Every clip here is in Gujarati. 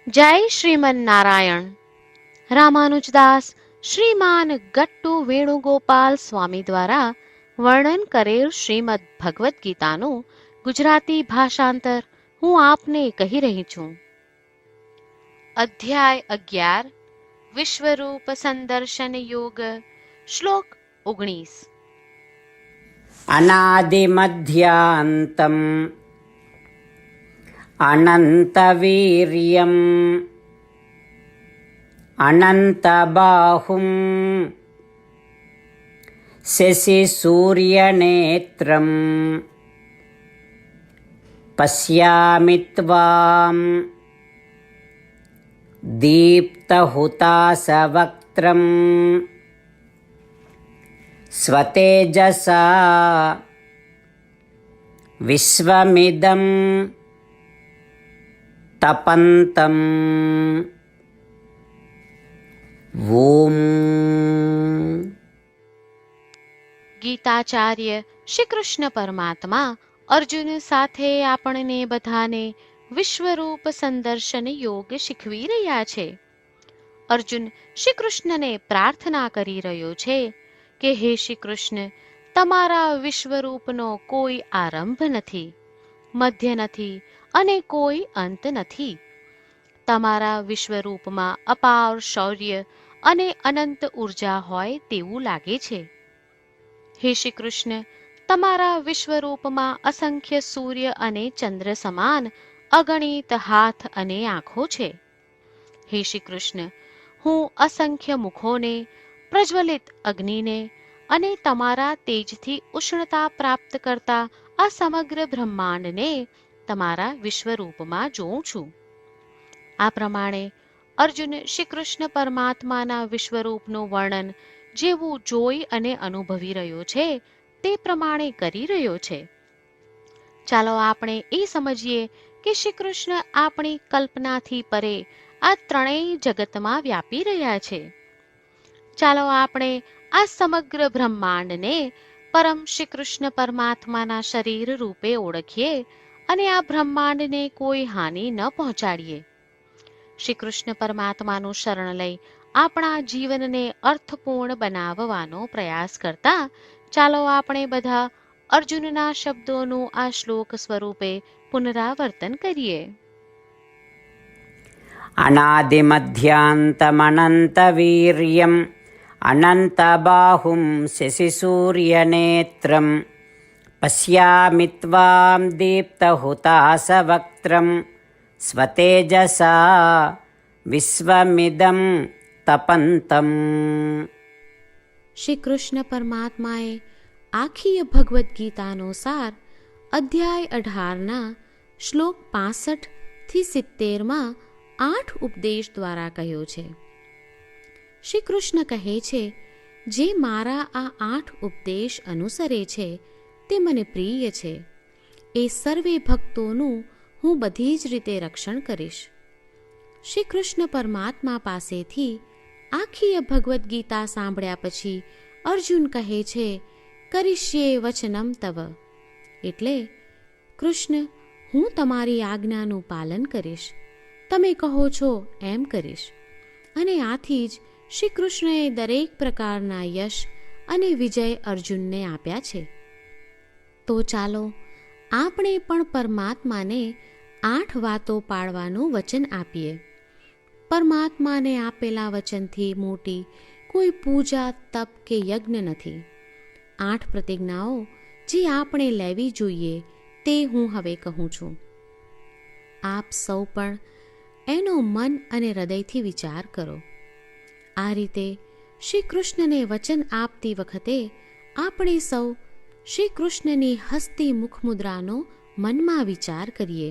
જય શ્રીમન નારાયણ. રામાનુજદાસ શ્રીમાન ગટ્ટુ વેણુગોપાલ સ્વામી દ્વારા વર્ણન કરેલ શ્રીમદ ભગવદ્ ગીતાનું ગુજરાતી ભાષાંતર હું આપને કહી રહી છું. અધ્યાય 11 વિશ્વરૂપ સંદર્શન યોગ. શ્લોક 19. અનાદિમધ્યાંતમ અનંતવીર્યમ અનંતબાહુમ શશિસૂર્યનેત્રમ પશ્યામિ ત્વામ દીપ્તહુતાસવક્ત્રમ સ્વતેજસા વિશ્વમિદં તપંતમ. ઓમ. ગીતાચાર્ય શ્રી કૃષ્ણ પરમાત્મા અર્જુન સાથે આપણને બધાને વિશ્વરૂપ સંદર્શન યોગ શીખવી રહ્યા છે. અર્જુન શ્રી કૃષ્ણને પ્રાર્થના કરી રહ્યો છે કે હે શ્રી કૃષ્ણ, તમારા વિશ્વરૂપનો કોઈ આરંભ નથી, મધ્ય નથી અને કોઈ અંત નથી. તમારા વિશ્વરૂપમાં અપાર શૌર્ય અને અનંત ઉર્જા હોય તેવું લાગે છે. હે શ્રી કૃષ્ણ, તમારા વિશ્વરૂપમાં અસંખ્ય સૂર્ય અને ચંદ્ર સમાન અગણિત હાથ અને આંખો છે. હે શ્રી કૃષ્ણ, હું અસંખ્ય મુખોને, પ્રજ્વલિત અગ્નિને અને તમારા તેજથી ઉષ્ણતા પ્રાપ્ત કરતા આ સમગ્ર બ્રહ્માંડને તમારા વિશ્વરૂપમાં જોઉં છું. આ પ્રમાણે અર્જુન શ્રી કૃષ્ણ પરમાત્માના વિશ્વરૂપનું વર્ણન જેવું જોઈ અને અનુભવી રહ્યો છે તે પ્રમાણે કરી રહ્યો છે. ચાલો આપણે એ સમજીએ કે શ્રી કૃષ્ણ આપણી કલ્પનાથી પરે આ ત્રણેય જગતમાં વ્યાપી રહ્યા છે. ચાલો આપણે આ સમગ્ર બ્રહ્માંડને પરમ શ્રી કૃષ્ણ પરમાત્માના શરીર રૂપે ઓળખીએ અને આ બ્રહ્માંડને કોઈ હાનિ ન પહોંચાડીએ. શ્રી કૃષ્ણ પરમાત્માનું શરણ લઈ આપણા જીવનને અર્થપૂર્ણ બનાવવાનો પ્રયાસ કરતા ચાલો આપણે બધા અર્જુનના શબ્દોનું આ શ્લોક સ્વરૂપે પુનરાવર્તન કરીએ. અનાદિમધ્યાંતમનંતવીર્યમ અનંતબાહુમ શશિસૂર્યનેત્રમ પશ્યામિ ત્વામ દીપ્તહુતાસવક્ત્રમ સ્વતેજસા વિશ્વમિદં તપંતમ. શ્રી કૃષ્ણ પરમાત્માએ આખી ભગવદ્ ગીતાનો સાર અધ્યાય 18ના શ્લોક 65 થી 70માં 8 ઉપદેશ દ્વારા કહ્યો છે. શ્રી કૃષ્ણ કહે છે, જે મારા આ 8 ઉપદેશ અનુસરે છે તે મને પ્રિય છે. એ સર્વે ભક્તોનું હું બધી જ રીતે રક્ષણ કરીશ. શ્રી કૃષ્ણ પરમાત્મા પાસેથી આખી ભગવદ્ ગીતા સાંભળ્યા પછી અર્જુન કહે છે, કરીશ્યે વચનમ તવ, એટલે કૃષ્ણ, હું તમારી આજ્ઞાનું પાલન કરીશ, તમે કહો છો એમ કરીશ. અને આથી જ શ્રી કૃષ્ણએ દરેક પ્રકારના યશ અને વિજય અર્જુનને આપ્યા છે. તો ચાલો આપણે પણ પરમાત્માને 8 વાતો પાળવાનું વચન આપીએ. પરમાત્માને આપેલા વચનથી મોટી કોઈ પૂજા, તપ કે યજ્ઞ નથી. 8 પ્રતિજ્ઞાઓ જે આપણે લેવી જોઈએ તે હું હવે કહું છું. આપ સૌ પણ એનો મન અને હૃદયથી વિચાર કરો. આ રીતે શ્રી કૃષ્ણને વચન આપતી વખતે આપણે સૌ શ્રી કૃષ્ણની હસતી મુખમુદ્રાનો મનમાં વિચાર કરીએ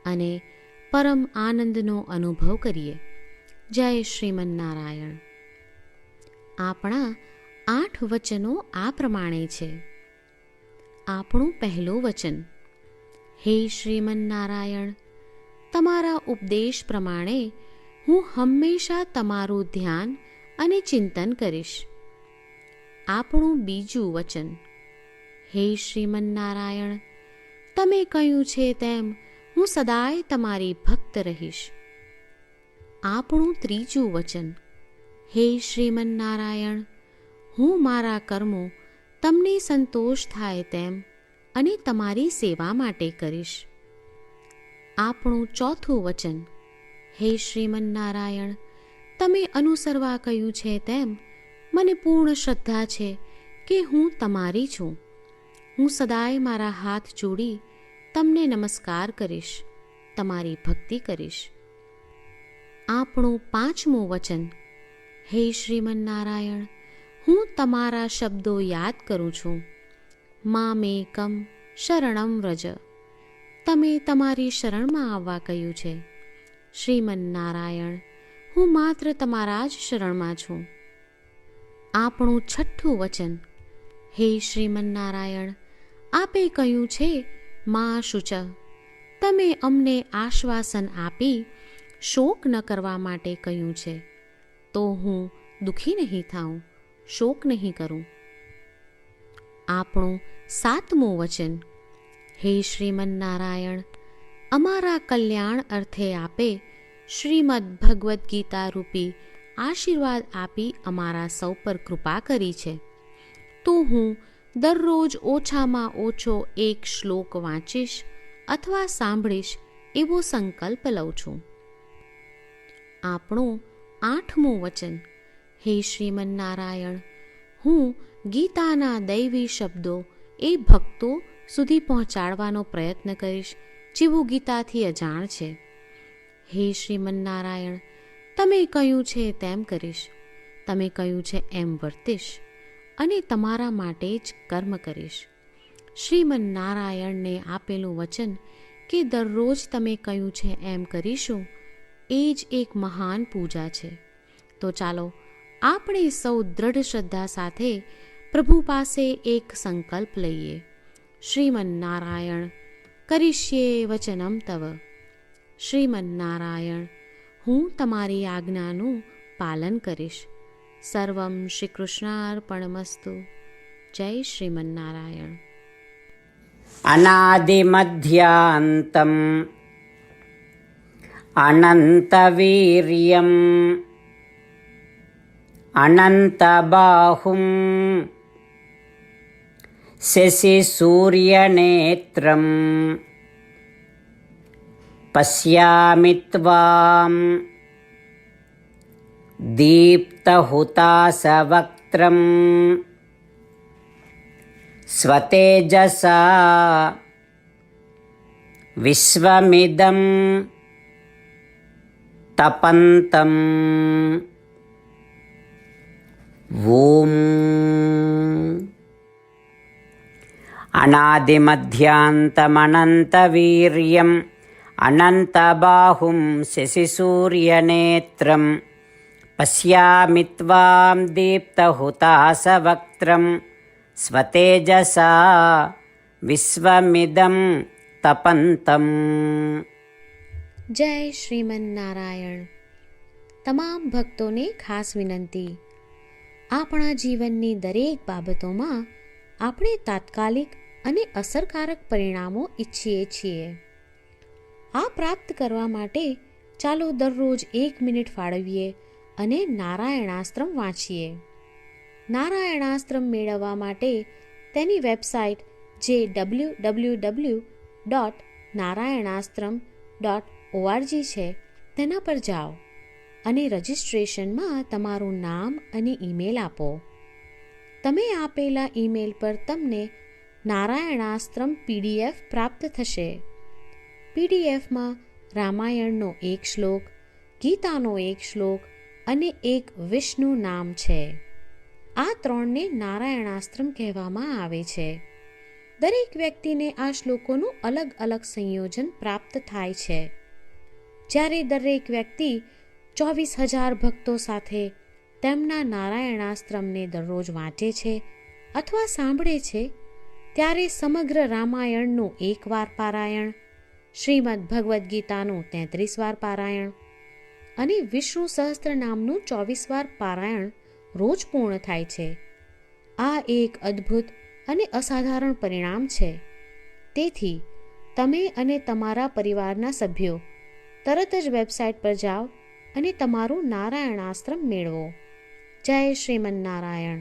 અને પરમ આનંદનો અનુભવ કરીએ. જય શ્રીમન નારાયણ. આપણા 8 વચનો આ પ્રમાણે છે. આપણું પહેલું વચન, હે શ્રીમન નારાયણ, તમારા ઉપદેશ પ્રમાણે હું હંમેશા તમારું ધ્યાન અને ચિંતન કરીશ. આપણું બીજું વચન, હે શ્રીમન નારાયણ, તમે કહ્યું છે તેમ હું સદાય તમારી ભક્ત રહીશ. આપણું ત્રીજું વચન. હે શ્રીમન્નારાયણ, હું મારા કર્મો તમને સંતોષ થાય તેમ અને તમારી સેવા માટે કરીશ. આપણું ચોથું વચન. હે શ્રીમન્નારાયણ, તમે અનુસરવા કહ્યું છે તેમ મને પૂર્ણ શ્રદ્ધા છે કે હું તમારી છું. હું સદાય મારા હાથ જોડી તમને નમસ્કાર કરીશ, તમારી ભક્તિ કરીશ. આપણું પાંચમું વચન. હે શ્રીમન્નારાયણ, હું તમારા શબ્દો યાદ કરું છું. મામેકમ શરણમ વ્રજ, તમે તમારી શરણમાં આવવા કહ્યું છે. શ્રીમન્નારાયણ, હું માત્ર તમારા જ શરણમાં છું. આપણું છઠ્ઠું વચન. હે શ્રીમન્નારાયણ, આપે કહ્યું છે મા શુચ, તમે અમને આશ્વાસન આપી શોક ન કરવા માટે કહ્યું છે, તો હું દુઃખી નહીં થાઉં, શોક નહીં કરું. આપણું સાતમું વચન. હે શ્રીમન્નારાયણ, અમારા કલ્યાણ અર્થે આપે શ્રીમદ્ ભગવદ્ ગીતા રૂપી આશીર્વાદ આપી અમારા સૌ પર કૃપા કરી છે, તો હું દરરોજ ઓછામાં ઓછો એક શ્લોક વાંચીશ અથવા સાંભળીશ એવો સંકલ્પ લઉં છું. આપણું આઠમું વચન. હે શ્રીમન્નારાયણ, હું ગીતાના દૈવી શબ્દો એ ભક્તો સુધી પહોંચાડવાનો પ્રયત્ન કરીશ જેઓ ગીતાથી અજાણ છે. હે શ્રીમન્નારાયણ, તમે કહ્યું છે તેમ કરીશ, તમે કહ્યું છે એમ વર્તીશ અને તમારા માટે જ કર્મ કરીશ. શ્રીમન્નારાયણને આપેલું વચન કે દરરોજ તમે કહ્યું છે એમ કરીશું, એ જ એક મહાન પૂજા છે. તો ચાલો આપણે સૌ દ્રઢ શ્રદ્ધા સાથે પ્રભુ પાસે એક સંકલ્પ લઈએ. શ્રીમન્નારાયણ, કરીશ્યે વચનમ તવ. શ્રીમન્નારાયણ, હું તમારી આજ્ઞાનું પાલન કરીશ. સર્વમ શ્રી કૃષ્ણાર્પણમસ્તુ. જય શ્રીમન્નારાયણ. અનાદિમધ્યાંતમ અનંતવીર્યમ અનંતબાહુમ શશિસૂર્યનેત્રમ પશ્યામિ ત્વામ દીપ્તહુતાસવક્ત્રમ સ્વતેજસા વિશ્વમિદં તપંતમ. ઓમ. અનાદિમધ્યાંતમનંતવીર્યમ અનંતબાહુમ શશિસૂર્યનેત્રમ પશ્યામિ ત્વામ દીપ્તહુતાસવક્ત્રમ સ્વતેજસા વિશ્વમિદં તપંતમ. જય શ્રીમન્નારાયણ. તમામ ભક્તોને ખાસ વિનંતી. આપણા જીવનની દરેક બાબતોમાં આપણે તાત્કાલિક અને અસરકારક પરિણામો ઈચ્છીએ છીએ. આ પ્રાપ્ત કરવા માટે ચાલો દરરોજ 1 મિનિટ ફાળવીએ અને નારાયણાસ્ત્રમ વાંચીએ. નારાયણાસ્ત્રમ મેળવવા માટે તેની વેબસાઇટ જે www.narayanaastram.org છે તેના પર જાઓ અને રજિસ્ટ્રેશનમાં તમારું નામ અને ઈમેલ આપો. તમે આપેલા ઈમેલ પર તમને નારાયણાસ્ત્રમ PDF પ્રાપ્ત થશે. PDFમાં રામાયણનો 1 શ્લોક, ગીતાનો 1 શ્લોક અને એક વિષ્ણુ નામ છે. આ 3ને નારાયણાસ્ત્રમ કહેવામાં આવે છે. દરેક વ્યક્તિને આ શ્લોકોનું અલગ અલગ સંયોજન પ્રાપ્ત થાય છે. જ્યારે દરેક વ્યક્તિ 24,000 ભક્તો સાથે તેમના નારાયણાસ્ત્રમને દરરોજ વાંચે છે અથવા સાંભળે છે, ત્યારે સમગ્ર રામાયણનું 1 વાર પારાયણ, શ્રીમદ્ ભગવદ્ ગીતાનું 33 વાર પારાયણ અને વિષ્ણુ સહસ્ત્ર નામનું 24 વાર પારાયણ રોજ પૂર્ણ થાય છે. આ એક અદ્ભુત અને અસાધારણ પરિણામ છે. તેથી તમે અને તમારા પરિવારના સભ્યો તરત જ વેબસાઇટ પર જાઓ અને તમારું નારાયણાસ્ત્ર મેળવો. જય શ્રીમન્નારાયણ.